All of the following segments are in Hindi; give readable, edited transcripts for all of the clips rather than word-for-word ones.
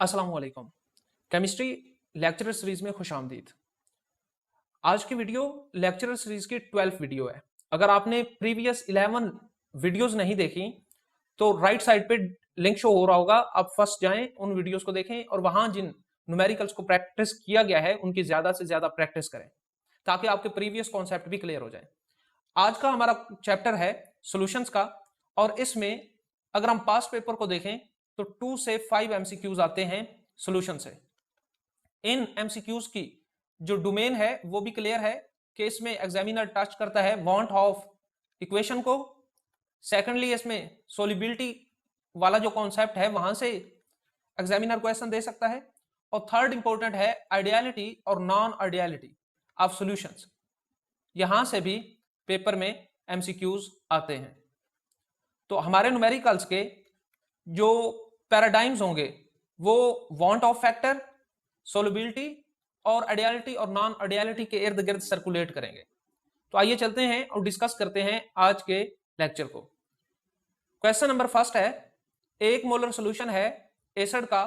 अस्सलामुअलैकुम। केमिस्ट्री लेक्चरर सीरीज में खुश आमदीद। आज की वीडियो लेक्चरर सीरीज की 12th वीडियो है। अगर आपने प्रीवियस 11 वीडियोस नहीं देखी तो राइट साइड पे लिंक शो हो रहा होगा, आप फर्स्ट जाएं, उन वीडियोस को देखें और वहां जिन न्यूमेरिकल्स को प्रैक्टिस किया गया है उनकी ज्यादा से ज्यादा प्रैक्टिस करें ताकि आपके प्रीवियस कॉन्सेप्ट भी क्लियर हो जाए। आज का हमारा चैप्टर है सॉल्यूशंस का और इसमें अगर हम पास्ट पेपर को देखें तो 2 से 5 एमसीक्यूज आते हैं सॉल्यूशन से। इन एमसीक्यूज की जो डोमेन है वो भी क्लियर है कि इसमें एग्जामिनर टच करता है वांट ऑफ इक्वेशन को। सेकेंडली इसमें सोलिबिलिटी वाला जो कॉन्सेप्ट है वहां से एग्जामिनर क्वेश्चन दे सकता है। और थर्ड इंपॉर्टेंट है आइडियलिटी और नॉन आइडियलिटी ऑफ सॉल्यूशंस। यहां से भी पेपर में एमसीक्यूज आते हैं। तो हमारे न्यूमेरिकल्स के जो पैराडाइम्स होंगे वो वांट ऑफ फैक्टर, सोलबिलिटी और आइडियलिटी और नॉन आइडियलिटी के इर्द गिर्द सर्कुलेट करेंगे। तो आइए चलते हैं और डिस्कस करते हैं आज के लेक्चर को। क्वेश्चन नंबर फर्स्ट है, एक मोलर सॉल्यूशन है एसिड का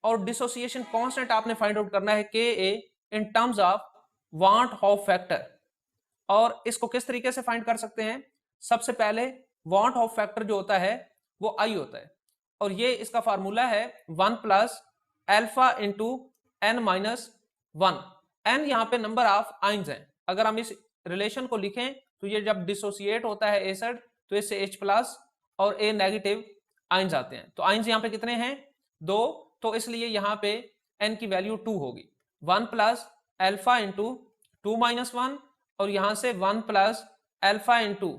और डिसोसिएशन कांस्टेंट आपने फाइंड आउट करना है K a in terms of van't Hoff factor. और इसको किस तरीके से फाइंड कर सकते हैं? सबसे पहले वांट ऑफ फैक्टर जो होता है वो आई होता है और ये इसका फार्मूला है 1 plus alpha into N minus 1। N यहाँ पे नंबर ऑफ आइंस हैं। अगर हम इस रिलेशन को लिखें तो ये जब डिसोसिएट होता है एसिड तो इससे H प्लस और A नेगेटिव आइंस आते हैं। तो आइंस यहाँ पे कितने हैं? 2। तो इसलिए यहाँ पे N की वैल्यू 2 होगी। 1 प्लस एल्फा इंटू 2 माइनस 1 और यहां से 1 प्लस एल्फा इंटू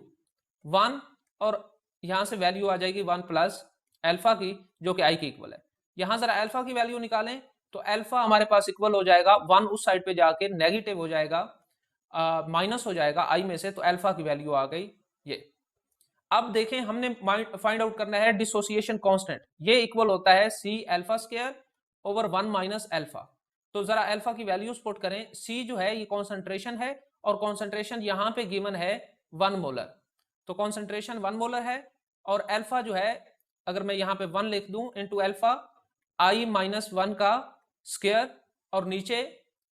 1 और यहां से वैल्यू आ जाएगी 1 प्लस एल्फा की जो कि आई की इक्वल है। यहां जरा एल्फा की वैल्यू निकालें तो एल्फा हमारे पास इक्वल हो जाएगा 1 उस साइड पे जाके नेगेटिव हो जाएगा, माइनस हो जाएगा आई में से, तो एल्फा की वैल्यू आ गई ये। अब देखें हमने फाइंड आउट करना है डिसोसिएशन कांस्टेंट। ये इक्वल होता है C alpha square over 1 minus alpha. तो जरा एल्फा की वैल्यूज पुट करें। सी जो है ये कॉन्सेंट्रेशन है और कॉन्सेंट्रेशन यहां पे गिवन है 1 मोलर। तो कॉन्सेंट्रेशन 1 मोलर है और एल्फा जो है अगर मैं यहां पे 1 लिख दूं इंटू एल्फा आई माइनस 1 का स्क्वायर और नीचे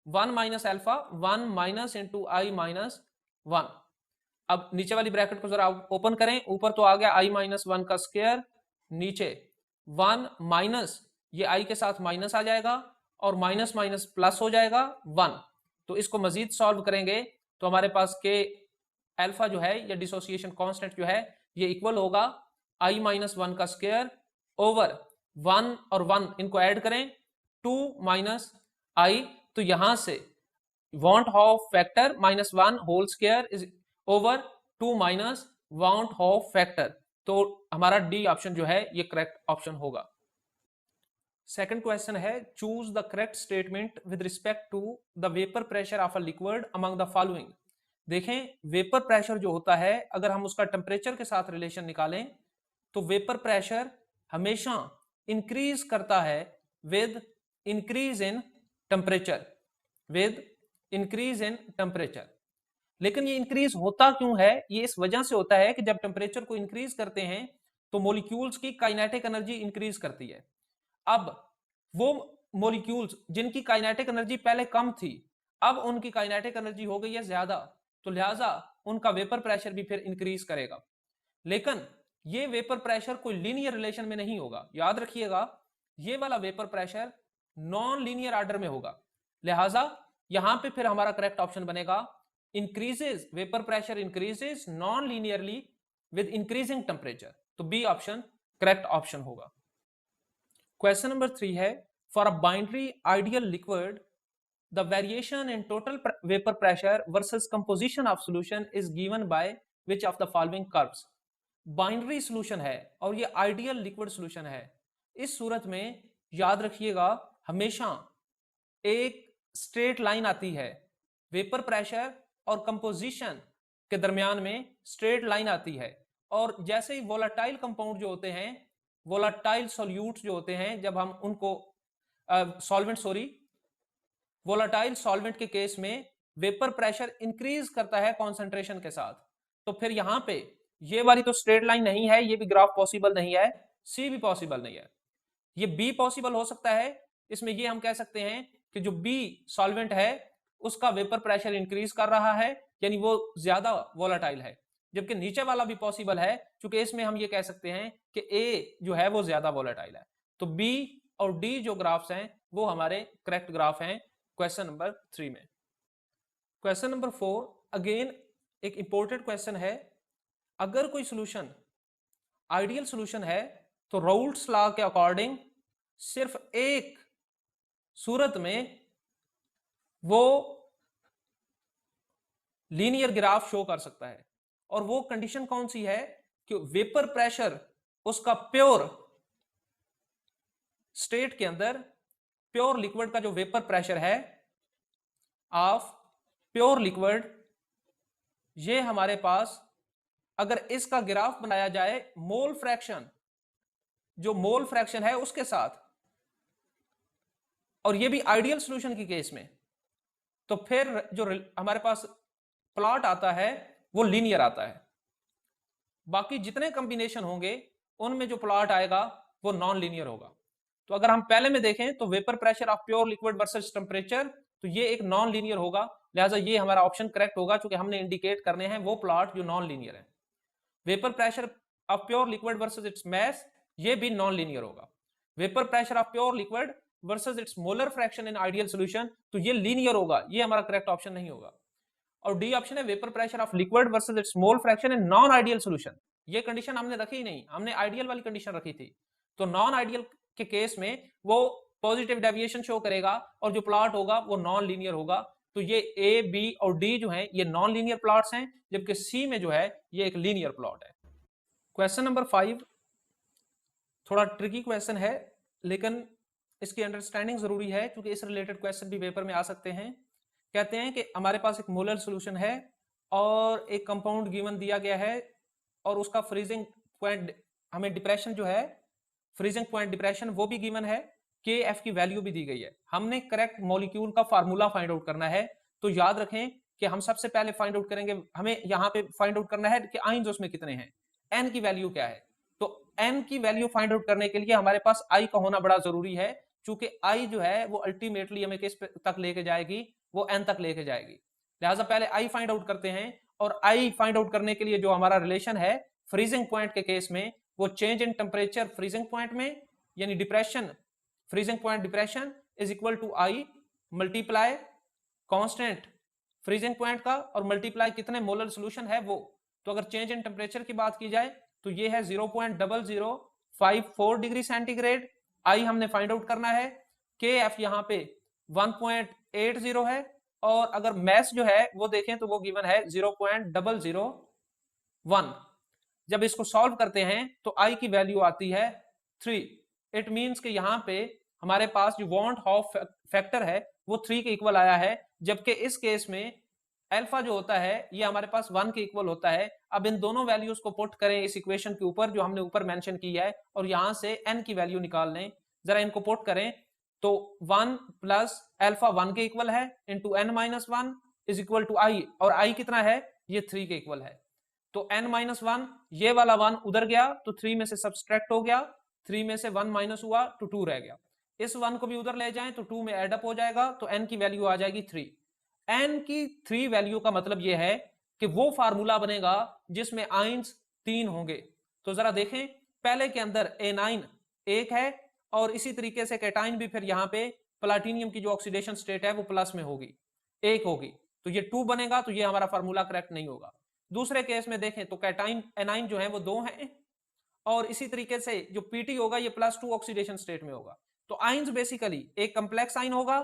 1 माइनस एल्फा 1 माइनस इंटू आई माइनस 1। अब नीचे वाली ब्रैकेट को जरा ओपन करें, ऊपर तो आ गया आई माइनस 1 का स्क्वायर, नीचे 1 माइनस ये आई के साथ माइनस आ जाएगा और माइनस माइनस प्लस हो जाएगा 1। तो इसको मजीद सॉल्व करेंगे तो हमारे पास के अल्फा जो है या डिसोसिएशन कांस्टेंट जो है ये इक्वल होगा आई माइनस 1 का स्क्वायर ओवर 1 और 1 इनको ऐड करें 2 माइनस आई। तो यहां से van't Hoff factor minus 1 whole square is over 2 minus van't Hoff factor. तो हमारा डी ऑप्शन जो है ये करेक्ट ऑप्शन होगा। सेकंड क्वेश्चन है, choose the correct statement with respect to the vapour pressure of a liquid among the following. देखें वेपर प्रेशर जो होता है अगर हम उसका टेम्परेचर के साथ रिलेशन निकालें तो वेपर प्रेशर हमेशा इंक्रीज करता है with increase in temperature, with increase in temperature. लेकिन ये इंक्रीज होता क्यों है? ये इस वजह से होता है कि जब टेम्परेचर को इंक्रीज करते हैं तो मॉलिक्यूल्स की काइनेटिक एनर्जी इंक्रीज करती है। अब वो मॉलिक्यूल्स जिनकी काइनेटिक एनर्जी पहले कम थी अब उनकी काइनेटिक एनर्जी हो गई है ज्यादा, तो लिहाजा उनका वेपर प्रेशर भी फिर इंक्रीज करेगा। लेकिन ये वेपर प्रेशर कोई लीनियर रिलेशन में नहीं होगा। याद रखिएगा ये वाला vapour pressure non linear order में होगा। लिहाजा यहां पे फिर हमारा करेक्ट ऑप्शन बनेगा increases, vapour pressure increases non linearly with increasing temperature. तो बी ऑप्शन करेक्ट ऑप्शन होगा। क्वेश्चन नंबर 3 है, for a binary ideal liquid the variation in total vapour pressure versus composition of solution is given by which of the following curves. Binary solution है और ये आइडियल लिक्विड सॉल्यूशन है। इस सूरत में याद रखिएगा हमेशा एक स्ट्रेट लाइन आती है, वेपर प्रेशर और कंपोजिशन के दरमियान में स्ट्रेट लाइन आती है। और जैसे ही वोलाटाइल कंपाउंड जो होते हैं, वोलाटाइल सॉल्यूट्स जो होते हैं, जब हम उनको वोलाटाइल सॉल्वेंट के केस में वेपर प्रेशर इंक्रीज करता है कॉन्सेंट्रेशन के साथ। तो फिर यहां पे ये वाली तो स्ट्रेट लाइन नहीं है, ये भी ग्राफ पॉसिबल नहीं है, सी भी पॉसिबल नहीं है। ये बी पॉसिबल हो सकता है, इसमें ये हम कह सकते हैं कि जो बी सॉल्वेंट है उसका वेपर प्रेशर इंक्रीज कर रहा है, यानी वो ज्यादा वोलाटाइल है, जबकि नीचे वाला भी पॉसिबल है, क्योंकि इसमें हम ये कह सकते हैं कि ए जो है वो ज्यादा वोलाटाइल है। तो बी और डी जो ग्राफ्स हैं वो हमारे करेक्ट ग्राफ हैं क्वेश्चन नंबर 3 में। क्वेश्चन नंबर 4 अगेन एक इंपॉर्टेंट क्वेश्चन है। अगर कोई सॉल्यूशन आइडियल सॉल्यूशन है तो राउल्ट्स लॉ के अकॉर्डिंग सिर्फ एक सूरत में वो लीनियर ग्राफ शो कर सकता है, और वो कंडीशन कौन सी है कि वेपर प्रेशर उसका प्योर स्टेट के अंदर, प्योर लिक्विड का जो वेपर प्रेशर है ऑफ प्योर लिक्विड, ये हमारे पास अगर इसका ग्राफ बनाया जाए मोल फ्रैक्शन, जो मोल फ्रैक्शन है उसके साथ, और ये भी आइडियल सॉल्यूशन की केस में, तो फिर जो हमारे पास प्लॉट आता है वो लीनियर आता है। बाकी जितने कॉम्बिनेशन होंगे उनमें जो प्लॉट आएगा वो नॉन लीनियर होगा। तो अगर हम पहले में देखें तो vapour pressure of pure liquid versus temperature, तो ये एक नॉन लीनियर होगा, लिहाजा ये हमारा ऑप्शन करेक्ट होगा, क्योंकि हमने इंडिकेट करने हैं वो प्लॉट जो नॉन लीनियर है। Vapour pressure of pure liquid versus its mass, ये भी नॉन लीनियर होगा। Vapour pressure of pure liquid versus it's molar fraction in ideal solution, तो ये लीनियर होगा, ये हमारा करेक्ट ऑप्शन नहीं होगा। और डी ऑप्शन है vapour pressure of liquid versus it's mole fraction in non ideal solution, ये कंडीशन हमने रखी ही नहीं, हमने आइडियल वाली कंडीशन रखी थी। तो नॉन आइडियल के केस में वो पॉजिटिव डेविएशन शो करेगा और जो प्लॉट होगा वो नॉन लीनियर होगा। तो ये ए बी और डी जो है ये नॉन लीनियर प्लॉट्स हैं, जबकि सी में जो है ये एक लीनियर प्लॉट है। क्वेश्चन नंबर 5 थोड़ा ट्रिकी क्वेश्चन है, लेकिन इसकी अंडरस्टैंडिंग जरूरी है क्योंकि इस रिलेटेड क्वेश्चन भी पेपर में आ सकते हैं। कहते हैं कि हमारे पास एक मोलर सॉल्यूशन है और एक कंपाउंड गिवन दिया गया है, और उसका फ्रीजिंग पॉइंट हमें डिप्रेशन जो है, फ्रीजिंग पॉइंट डिप्रेशन वो भी गिवन है, के एफ की वैल्यू भी दी गई है। हमने करेक्ट मॉलिक्यूल का फार्मूला फाइंड आउट करना है। तो याद रखें कि हम सबसे पहले फाइंड आउट करेंगे, हमें यहाँ पे फाइंड आउट करना है कि आइंस उसमें कितने हैं, एन की वैल्यू क्या है। तो एन की वैल्यू फाइंड आउट करने के लिए हमारे पास आई का होना बड़ा जरूरी है, क्योंकि आई जो है वो अल्टीमेटली हमें किस तक लेके जाएगी, वो एन तक लेके जाएगी। लिहाजा पहले आई फाइंड आउट करते हैं, और आई फाइंड आउट करने के लिए जो हमारा रिलेशन है फ्रीजिंग पॉइंट के केस में, वो change in temperature freezing point में, यानी depression freezing point depression is equal to i multiply constant freezing point का और मल्टीप्लाई कितने मोलर सॉल्यूशन है वो। तो अगर चेंज इन टेम्परेचर की बात की जाए तो ये है 0.0054 डिग्री सेंटीग्रेड। आई हमने फाइंड आउट करना है, के एफ यहाँ पे 1.80 है, और अगर मैस जो है वो देखें तो वो गिवन है 0.001। जब इसको सॉल्व करते हैं तो आई की वैल्यू आती है 3। इट मींस कि यहाँ पे हमारे पास जो वॉन्ट ऑफ फैक्टर है वो 3 के इक्वल आया है, जबकि इस केस में अल्फा जो होता है ये हमारे पास 1 के इक्वल होता है। अब इन दोनों वैल्यूज को पुट करें इस इक्वेशन के ऊपर जो हमने ऊपर मेंशन की है, और यहां से n की वैल्यू निकाल लें। जरा इनको पुट करें तो 1 प्लस अल्फा 1 के इक्वल है into n minus 1 is equal to i, और आई कितना है ये 3 के इक्वल है। तो n माइनस 1 ये वाला 1 उधर गया तो 3 में से सब्सट्रैक्ट हो गया, 3 में से 1 माइनस हुआ तो 2 रह गया। इस 1 को भी उधर ले जाएं तो 2 में एड अप हो जाएगा, तो n की वैल्यू आ जाएगी 3। n की 3 वैल्यू का मतलब यह है कि वो फार्मूला बनेगा जिसमें आइंस 3 होंगे। तो जरा देखें पहले के अंदर A9 एक है, और इसी तरीके से कैटाइन भी फिर यहाँ पे प्लाटिनियम की जो ऑक्सीडेशन स्टेट है वो प्लस में होगी, एक होगी, तो ये 2 बनेगा, तो ये हमारा फार्मूला करेक्ट नहीं होगा। दूसरे केस में देखें तो कैटाइन एनाइन जो है वो 2 हैं, और इसी तरीके से जो पीटी होगा ये +2 ऑक्सीडेशन स्टेट में होगा। तो आइंस बेसिकली एक कम्प्लेक्स आइन होगा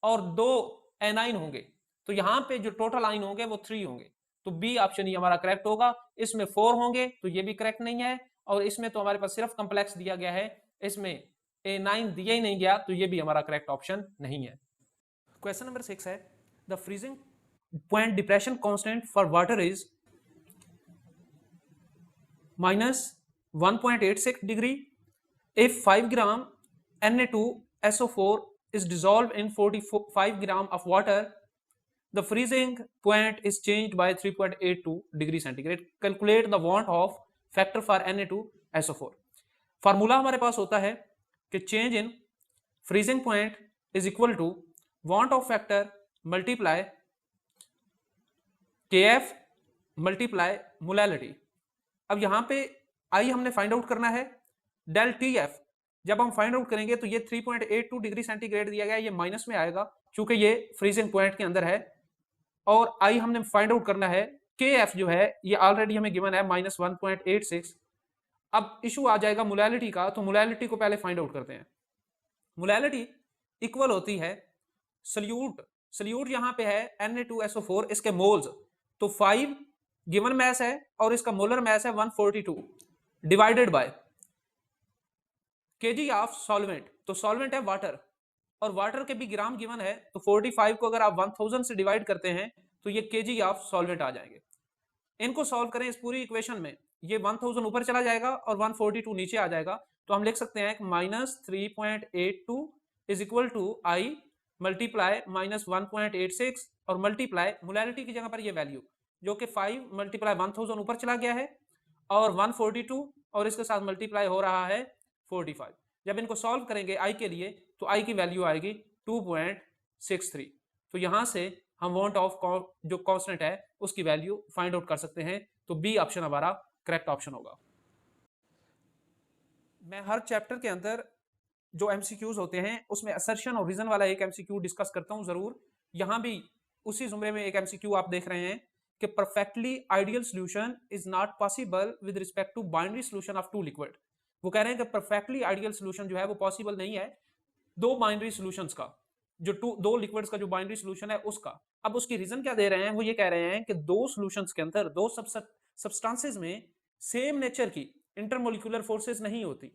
और 2 एनाइन होंगे, तो यहाँ पे जो टोटल आइन होंगे वो 3 होंगे। तो बी ऑप्शन ही हमारा करेक्ट होगा। इसमें 4 होंगे तो ये भी करेक्ट नहीं है, और इसमें तो हमारे पास सिर्फ कम्प्लेक्स दिया गया है, इसमें A9 दिया ही नहीं गया, तो ये भी हमारा करेक्ट ऑप्शन नहीं है। क्वेश्चन नंबर 6 है the freezing point depression constant for water is -1.86 degree if 5 gram Na2SO4 is dissolved in 45 gram of water. The freezing point is changed by 3.82 degree centigrade. Calculate the want of factor for Na2SO4. Formula हमारे पास होता है कि change in freezing point is equal to van't Hoff factor multiply KF multiply molality. अब यहां पे आई हमने फाइंड आउट करना है, डेल TF जब हम फाइंड आउट करेंगे तो ये 3.82 डिग्री सेंटीग्रेड दिया गया है, ये माइनस में आएगा क्योंकि ये फ्रीजिंग पॉइंट के अंदर है। और आई हमने फाइंड आउट करना है, KF जो है ये ऑलरेडी हमें गिवन है -1.86। अब इशू आ जाएगा मोलैलिटी का, तो मोलैलिटी को पहले फाइंड आउट करते हैं। मोलैलिटी इक्वल होती है सल्यूट यहां पे है Na2SO4, इसके मोल्स तो 5 गिवन मैस है और इसका मोलर मैस है 142 divided by KG of solvent, तो सॉल्वेंट है वाटर और वाटर के भी ग्राम गिवन है, तो 45 को अगर आप 1000 से डिवाइड करते हैं तो ये केजी ऑफ सॉल्वेंट आ जाएंगे। इनको सॉल्व करें इस पूरी इक्वेशन में, ये 1000 ऊपर चला जाएगा और 142 नीचे आ जाएगा, तो हम लिख सकते हैं -3.82 is equal to i multiply -1.86 और मल्टीप्लाई मोलैलिटी की जगह पर ये वैल्यू जो कि 5 मल्टीप्लाई 1000 ऊपर चला गया है और 142 और इसके साथ मल्टीप्लाई हो रहा है 45। जब इनको सॉल्व करेंगे आई के लिए तो आई की वैल्यू आएगी 2.63। तो यहां से हम वांट ऑफ जो कांस्टेंट है उसकी वैल्यू फाइंड आउट कर सकते हैं, तो बी ऑप्शन हमारा करेक्ट ऑप्शन होगा। मैं हर चैप्टर के अंदर जो एमसीक्यूज होते हैं उसमें असर्शन और रीजन वाला एक एमसीक्यू डिस्कस करता हूं जरूर। यहां भी उसी जुमरे में एक एमसीक्यू आप देख रहे हैं कि perfectly ideal solution is not possible with respect to binary solution of two liquid. वो कह रहे हैं कि परफेक्टली आइडियल सॉल्यूशन जो है वो पॉसिबल नहीं है दो बाइनरी सॉल्यूशंस का, जो दो लिक्विड्स का जो बाइनरी सॉल्यूशन है उसका। अब उसकी रीजन क्या दे रहे हैं, वो ये कह रहे हैं कि दो सॉल्यूशंस के अंदर दो सब्सटेंसेस में सेम नेचर की इंटरमोलिकुलर फोर्सेस नहीं होती।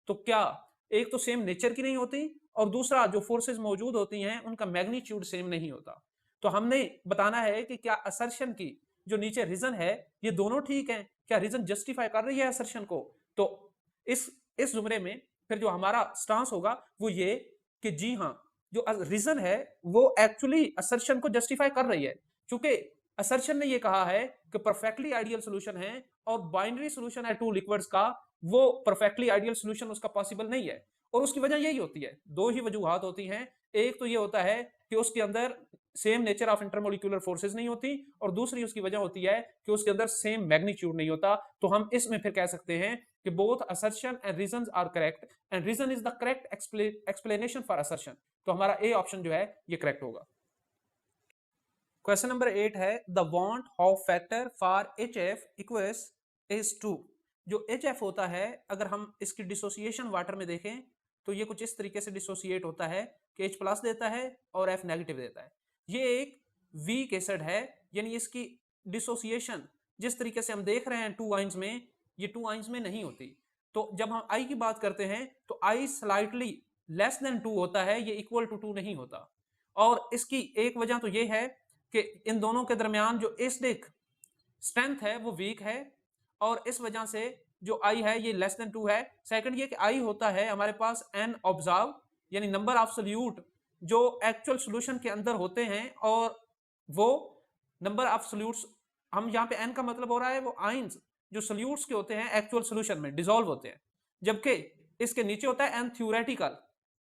तो क्या एक तो सेम नेचर की नहीं होती और दूसरा जो फोर्सेस मौजूद होती हैं उनका मैग्नीट्यूड सेम नहीं होता। तो हमने बताना है कि क्या असर्शन की जो नीचे रीजन है ये दोनों ठीक है, क्या रीजन जस्टिफाई कर रही है असर्शन को। तो इस जुमरे में फिर जो हमारा स्टांस होगा वो ये कि जी हाँ जो रीजन है वो एक्चुअली असर्शन को जस्टिफाई कर रही है, क्योंकि असर्शन ने ये कहा है कि परफेक्टली आइडियल सॉल्यूशन है और बाइनरी सॉल्यूशन है टू लिक्विड्स का, वो परफेक्टली आइडियल सॉल्यूशन उसका पॉसिबल नहीं है। और उसकी वजह यही होती है, दो ही वजूहात होती हैं। एक तो ये होता है कि उसके अंदर same nature of intermolecular forces नहीं होती और दूसरी उसकी वजह होती है कि उसके अंदर सेम मैग्नीट्यूड नहीं होता। तो हम इसमें फिर कह सकते हैं कि both assertion and reasons are correct and reason is the correct explanation for assertion. तो हमारा ए ऑप्शन जो है ये करेक्ट होगा। क्वेश्चन नंबर 8 है the want Hoff factor for HF equals is 2। जो HF होता है अगर हम इसकी डिसोसिएशन वाटर में देखें तो ये कुछ इस तरीके से डिसोसिएट होता है कि H प्लस देता है और F नेगेटिव देता है। ये एक वीक एसिड है, यानी इसकी डिसोसिएशन जिस तरीके से हम देख रहे हैं टू आइंस में, ये टू आइंस में नहीं होती। तो जब हम I की बात करते हैं तो I स्लाइटली लेस देन 2 होता है, ये इक्वल टू 2 नहीं होता। और इसकी एक वजह तो ये है कि इन दोनों के दरमियान जो एसिडिक स्ट्रेंथ है वो वीक है और इस वजह से जो I है ये लेस देन 2 है। सेकंड ये कि I होता है हमारे पास n ऑब्जर्व, यानी नंबर ऑफ सोल्यूट जो एक्चुअल सॉल्यूशन के अंदर होते हैं, और वो नंबर ऑफ सोल्यूट्स हम यहाँ पे n का मतलब हो रहा है वो आइंस जो सोल्यूट्स के होते हैं एक्चुअल सॉल्यूशन में डिसॉल्व होते हैं, जबकि इसके नीचे होता है n थ्योरेटिकल।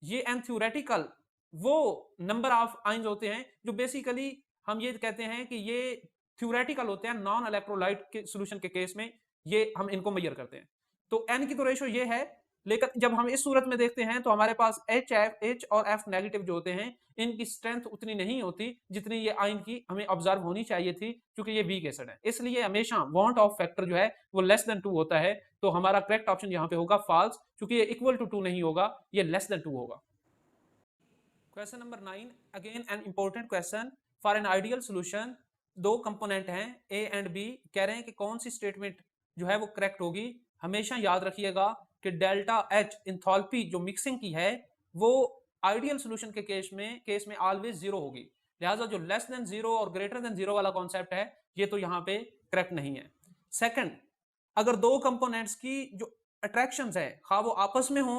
ये n थ्योरेटिकल वो नंबर ऑफ आइंस होते हैं जो बेसिकली हम ये कहते हैं कि ये थ्योरेटिकल होते हैं नॉन इलेक्ट्रोलाइट के सॉल्यूशन के केस में, ये हम इनको मेजर करते हैं। तो n की तो रेशो ये है, लेकिन जब हम इस सूरत में देखते हैं तो हमारे पास H और F नेगेटिव जो होते हैं इनकी स्ट्रेंथ उतनी नहीं होती जितनी ये आयन की हमें ऑब्जर्व होनी चाहिए थी, क्योंकि ये वीक एसिड है। इसलिए हमेशा वांट ऑफ फैक्टर जो है वो लेस देन 2 होता है। तो हमारा करेक्ट ऑप्शन यहाँ पे होगा फॉल्स, क्योंकि ये इक्वल टू 2 नहीं होगा, ये लेस देन 2 होगा। Question number 9 again an important question for an ideal solution. दो कंपोनेंट हैं A एंड B, कह रहे हैं कि कौन सी स्टेटमेंट जो है वो करेक्ट होगी। हमेशा याद रखिएगा कि डेल्टा H इंथैल्पी जो मिक्सिंग की है वो आइडियल सॉल्यूशन के केस में ऑलवेज 0 होगी, लिहाजा जो लेस देन 0 और ग्रेटर देन 0 वाला कॉन्सेप्ट है ये तो यहाँ पे करेक्ट नहीं है। सेकंड, अगर दो कंपोनेंट्स की जो अट्रैक्शंस है खा वो आपस में हो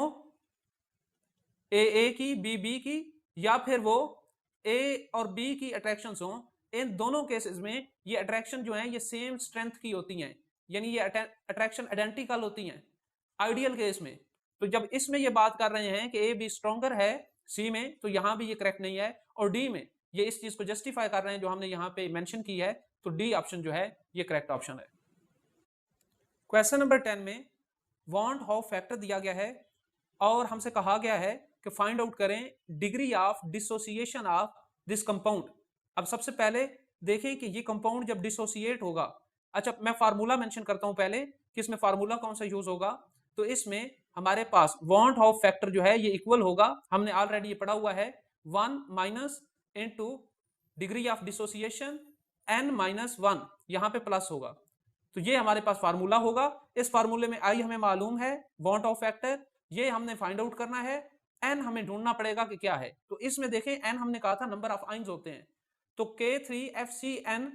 A की B की, या फिर वो A और B की अट्रैक्शंस हो, इन दोनों केसेस में ये अट्रैक्शन जो है ये सेम स्ट्रेंथ की होती हैं, यानी ये अट्रैक्शन आइडेंटिकल होती हैं आइडियल केस में। तो जब इसमें ये बात कर रहे हैं कि ए बी स्ट्रॉन्गर है सी में, तो यहां भी ये करेक्ट नहीं है, और डी में ये इस चीज को जस्टिफाई कर रहे हैं जो हमने यहाँ पे मेंशन की है, तो डी ऑप्शन जो है ये करेक्ट ऑप्शन है। क्वेश्चन नंबर 10 में वांट हाउ फैक्टर दिया गया है और हमसे कहा गया है कि फाइंड आउट करें degree of dissociation of this compound. अब सबसे पहले देखें कि ये कंपाउंड जब डिसोसिएट होगा, अच्छा मैं फार्मूला मेंशन करता हूं पहले कि इसमें फार्मूला कौन सा यूज होगा। तो इसमें हमारे पास वांट हाउ फैक्टर जो है ये इक्वल होगा, हमने ऑलरेडी ये पढ़ा हुआ है, 1 minus into degree of dissociation n minus 1, यहां पे प्लस होगा, तो ये हमारे पास फार्मूला होगा। इस फार्मूले में आई हमें मालूम है, वांट ऑफ फैक्टर ये हमने फाइंड आउट करना है, n हमें ढूंढना पड़ेगा कि क्या है। तो इसमें देखें n हमने कहा था नंबर ऑफ आइंस होते हैं, तो K3FCN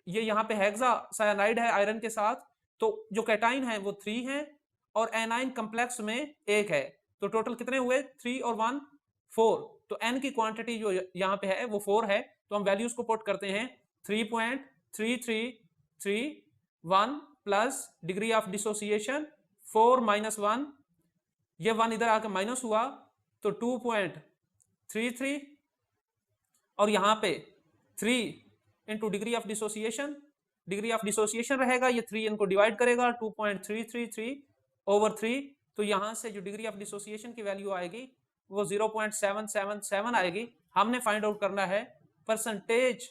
ये यहाँ पे हेक्सा साइनाइड है आयरन के साथ, तो जो कैटाइन है वो 3 है और एनाइन कम्प्लेक्स में 1 है, तो टोटल कितने हुए 3 और 1 4, तो n की क्वांटिटी जो यहाँ पे है वो 4 है, तो हम वैल्यूज को पुट करते हैं 3.3331 plus degree of dissociation 4 minus 1, ये 1 इधर आकर माइनस हुआ तो 2.33 और यहाँ पे 3 into degree of dissociation, degree of dissociation रहेगा, ये 3 इनको डिवाइड करेगा 2.333 ओवर 3, तो यहाँ से जो डिग्री ऑफ डिसोसिएशन की वैल्यू आएगी वो 0.777 आएगी। हमने फाइंड आउट करना है परसेंटेज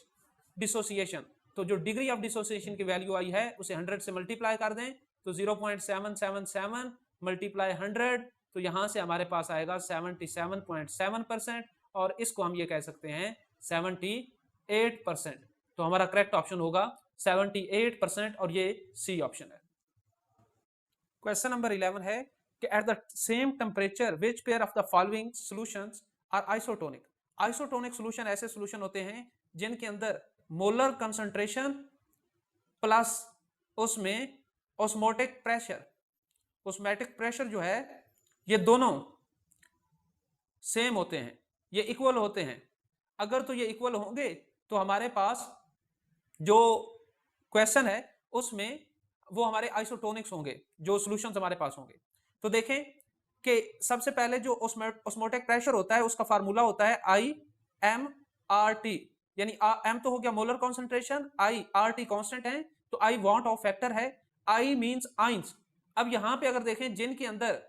डिसोसिएशन, तो जो डिग्री ऑफ डिसोसिएशन की वैल्यू आई है उसे 100 से मल्टीप्लाई कर दें, तो 0.777 मल्टीप्लाई 100, तो यहाँ से हमारे पास आएगा 77.7%, और इसको हम ये कह सकते हैं 78%, तो हमारा करेक्ट ऑप्शन होगा 78% और ये सी ऑप्शन है। क्वेश्चन नंबर 11 है कि at the same temperature which pair of the following solutions are isotonic. Isotonic solution ऐसे सॉल्यूशन होते हैं जिनके अंदर मोलर कंसंट्रेशन प्लस उसमें ऑस्मोटिक प्रेशर, ऑस्मोटिक प्रेशर जो है ये दोनों सेम होते हैं, ये इक्वल होते हैं। अगर तो ये इक्वल होंगे तो हमारे पास जो क्वेश्चन है उसमें वो हमारे आइसोटोनिक्स होंगे, जो सॉल्यूशंस हमारे पास होंगे। तो देखें कि सबसे पहले जो ऑस्मोटिक प्रेशर होता है उसका फार्मूला होता है IMRT, यानी M तो हो गया मोलर कॉन्सेंट्रेशन, IRT कांस्टेंट है, तो I वांट ऑफ फैक्टर है, I मींस आइंस। अब यहां पे अगर देखें जिनके अंदर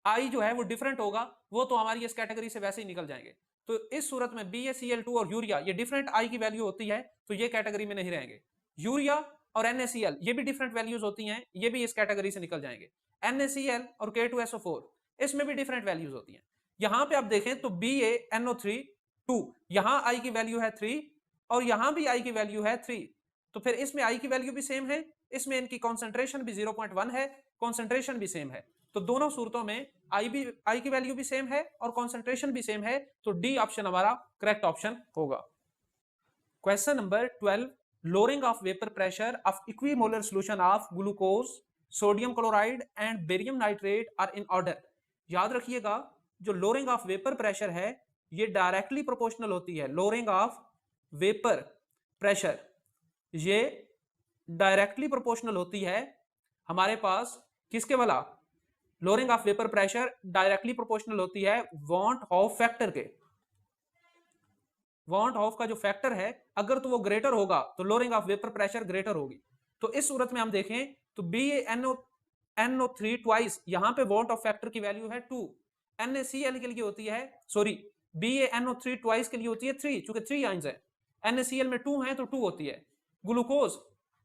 I जो है वो डिफरेंट होगा वो तो हमारी इस कैटेगरी से वैसे ही निकल जाएंगे, तो इस सूरत में BaCl2 और यूरिया ये डिफरेंट I की वैल्यू होती है, तो ये कैटेगरी में नहीं रहेंगे। यूरिया और NaCl ये भी डिफरेंट वैल्यूज होती हैं, ये भी इस कैटेगरी से निकल जाएंगे। NaCl और K2SO4 इसमें भी डिफरेंट वैल्यूज होती हैं। यहां पे आप देखें तो BaNO3 2, यहां I की वैल्यू है 3 और यहां भी I की वैल्यू है 3, तो फिर इसमें I की वैल्यू भी सेम है, इसमें इनकी कॉन्सेंट्रेशन भी 0.1 है, कॉन्सेंट्रेशन भी सेम है, तो दोनों सूरतों में I की वैल्यू भी सेम है और कॉन्सेंट्रेशन भी सेम है, तो डी ऑप्शन हमारा करेक्ट ऑप्शन होगा। Question number 12, lowering of vapor pressure of equimolar solution of glucose, sodium chloride and barium nitrate are in order। याद रखिएगा जो lowering of vapor pressure है ये डायरेक्टली प्रोपोर्शनल होती है। lowering of vapor pressure ये डायरेक्टली प्रोपोर्शनल होती है हमारे पास किसके वाला, lowering of vapor pressure directly proportional होती है want of factor के। वांट ऑफ का जो फैक्टर है अगर तो वो ग्रेटर होगा तो lowering of vapour pressure greater होगी। तो इस सूरत में हम देखें तो BaNO3 ट्वाइस, यहां पे वांट ऑफ फैक्टर की वैल्यू है 2, NaCl के लिए होती है, सॉरी BaNO3 ट्वाइस के लिए होती है 3, चूंकि 3 आइंस है, NaCl में 2 है तो 2 होती है। ग्लूकोज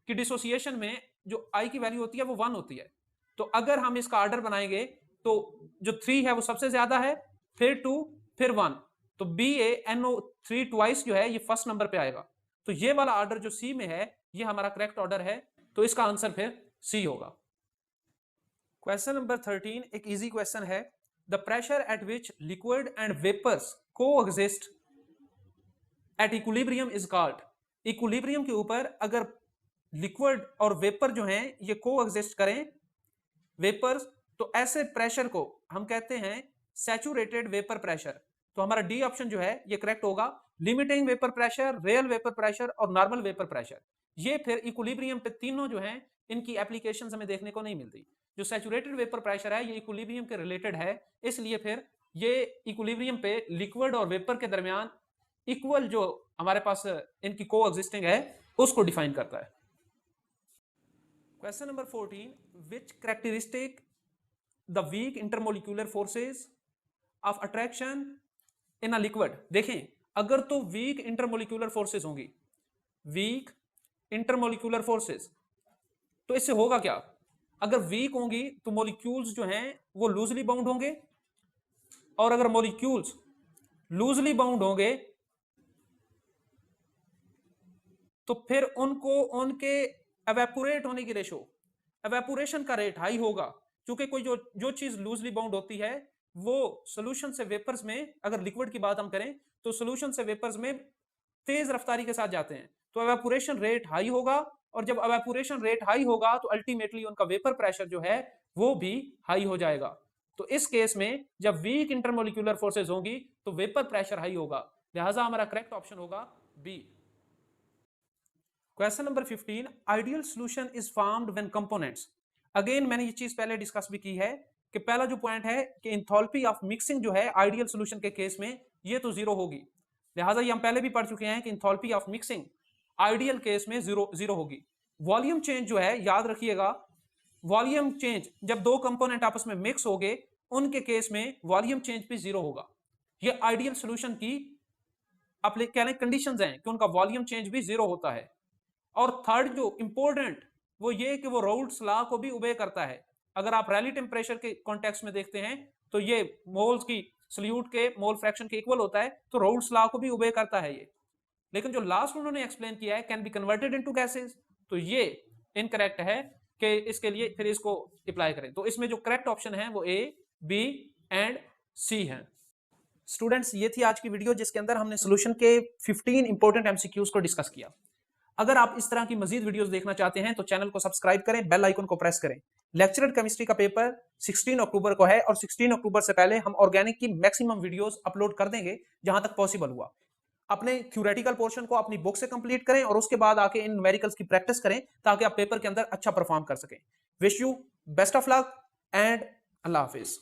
की डिसोसिएशन में जो I की वैल्यू होती है वो 1 होती है, तो अगर हम इसका ऑर्डर बनाएंगे तो जो 3 है वो सबसे ज्यादा है, फिर 2 फिर 1, तो BaNO3 ट्वाइस जो है ये फर्स्ट नंबर पे आएगा, तो ये वाला ऑर्डर जो सी में है ये हमारा करेक्ट ऑर्डर है, तो इसका आंसर फिर सी होगा। क्वेश्चन नंबर 13 एक इजी क्वेश्चन है, the pressure at which liquid and vapours coexist at equilibrium is called. Equilibrium के ऊपर अगर लिक्विड और वेपर जो हैं ये कोएग्जिस्ट करें वेपर्स, तो ऐसे प्रेशर को हम कहते हैं सैचुरेटेड वेपर प्रेशर, तो हमारा डी ऑप्शन जो है ये करेक्ट होगा। Limiting vapour pressure, real vapour pressure और नॉर्मल वेपर प्रेशर, ये फिर इक्विलिब्रियम पे तीनों जो हैं इनकी एप्लीकेशंस हमें देखने को नहीं मिलती। जो सैचुरेटेड वेपर प्रेशर है ये इक्विलिब्रियम के रिलेटेड है, इसलिए फिर ये इक्विलिब्रियम पे लिक्विड और वेपर के दरमियान इक्वल जो हमारे पास इनकी को एग्जिस्टिंग है उसको डिफाइन करता है। Question number 14, which characteristic the weak intermolecular forces of attraction in a liquid. देखें, अगर तो वीक इंटरमोलिक्यूलर फोर्सेस होंगी, वीक इंटरमोलिक्यूलर फोर्सेस, तो इससे होगा क्या? अगर वीक होंगी तो मॉलिक्यूल्स जो हैं वो लूजली बाउंड होंगे, और अगर मॉलिक्यूल्स लूजली बाउंड होंगे तो फिर उनको उनके एवेपोरेट होने की रेशो, एवेपोरेशन का रेट हाई होगा, क्योंकि कोई जो चीज लूजली बाउंड होती है वो सोल्यूशन से वेपर्स में, अगर लिक्विड की बात हम करें तो सोल्यूशन से वेपर्स में तेज रफ्तारी के साथ जाते हैं, तो एवेपोरेशन रेट हाई होगा, और जब एवेपोरेशन रेट हाई होगा तो अल्टीमेटली उनका वेपर प्रेशर जो है वो भी हाई हो जाएगा। तो इस केस में जब वीक इंटरमोलिक्यूलर फोर्सेस होंगी तो वेपर प्रेशर हाई होगा, लिहाजा हमारा करेक्ट ऑप्शन होगा B. Question number 15, ideal solution is formed when components. Again मैंने ये चीज पहले डिस्कस भी की है कि पहला जो पॉइंट है कि एंथैल्पी ऑफ मिक्सिंग जो है आइडियल सॉल्यूशन के केस में ये तो जीरो होगी, लिहाजा ये हम पहले भी पढ़ चुके हैं कि enthalpy of mixing ideal case में जीरो होगी। वॉल्यूम चेंज जो है, याद रखिएगा, वॉल्यूम चेंज जब दो कंपोनेंट आपस में मिक्स हो गए उनके केस में वॉल्यूम चेंज भी जीरो होगा। ये आइडियल सॉल्यूशन की कंडीशंस हैं कि उनका वॉल्यूम चेंज भी जीरो होता है। और थर्ड जो इंपॉर्टेंट वो ये कि वो राउल्ट्स लॉ को भी ओबे करता है। अगर आप रैली टेम्परेचर के कॉन्टेक्स्ट में देखते हैं तो ये मोल्स की सॉल्यूट के मोल फ्रैक्शन के इक्वल होता है, तो राउल्ट्स लॉ को भी ओबे करता है ये। लेकिन जो लास्ट उन्होंने एक्सप्लेन किया है can be converted into gases, तो ये इनकरेक्ट है कि इसके लिए फिर इसको अप्लाई करें। तो इसमें जो करेक्ट ऑप्शन है वो ए, बी एंड सी है। स्टूडेंट्स, ये थी आज की वीडियो जिसके अंदर हमने सॉल्यूशन के 15 इंपॉर्टेंट एमसीक्यूज को डिस्कस किया। अगर आप इस तरह की मजीद वीडियोस देखना चाहते हैं तो चैनल को सब्सक्राइब करें, बेल आइकन को प्रेस करें। लेक्चरर केमिस्ट्री का पेपर 16 अक्टूबर को है और 16 अक्टूबर से पहले हम ऑर्गेनिक की मैक्सिमम वीडियोस अपलोड कर देंगे जहां तक पॉसिबल हुआ। अपने थ्योरेटिकल पोर्शन को अपनी बुक से कंप्लीट करें और उसके बाद आके इन न्यूमेरिकल्स की प्रैक्टिस करें ताकि आप पेपर के अंदर अच्छा परफॉर्म कर सकें। Wish you best of luck and Allah Hafiz.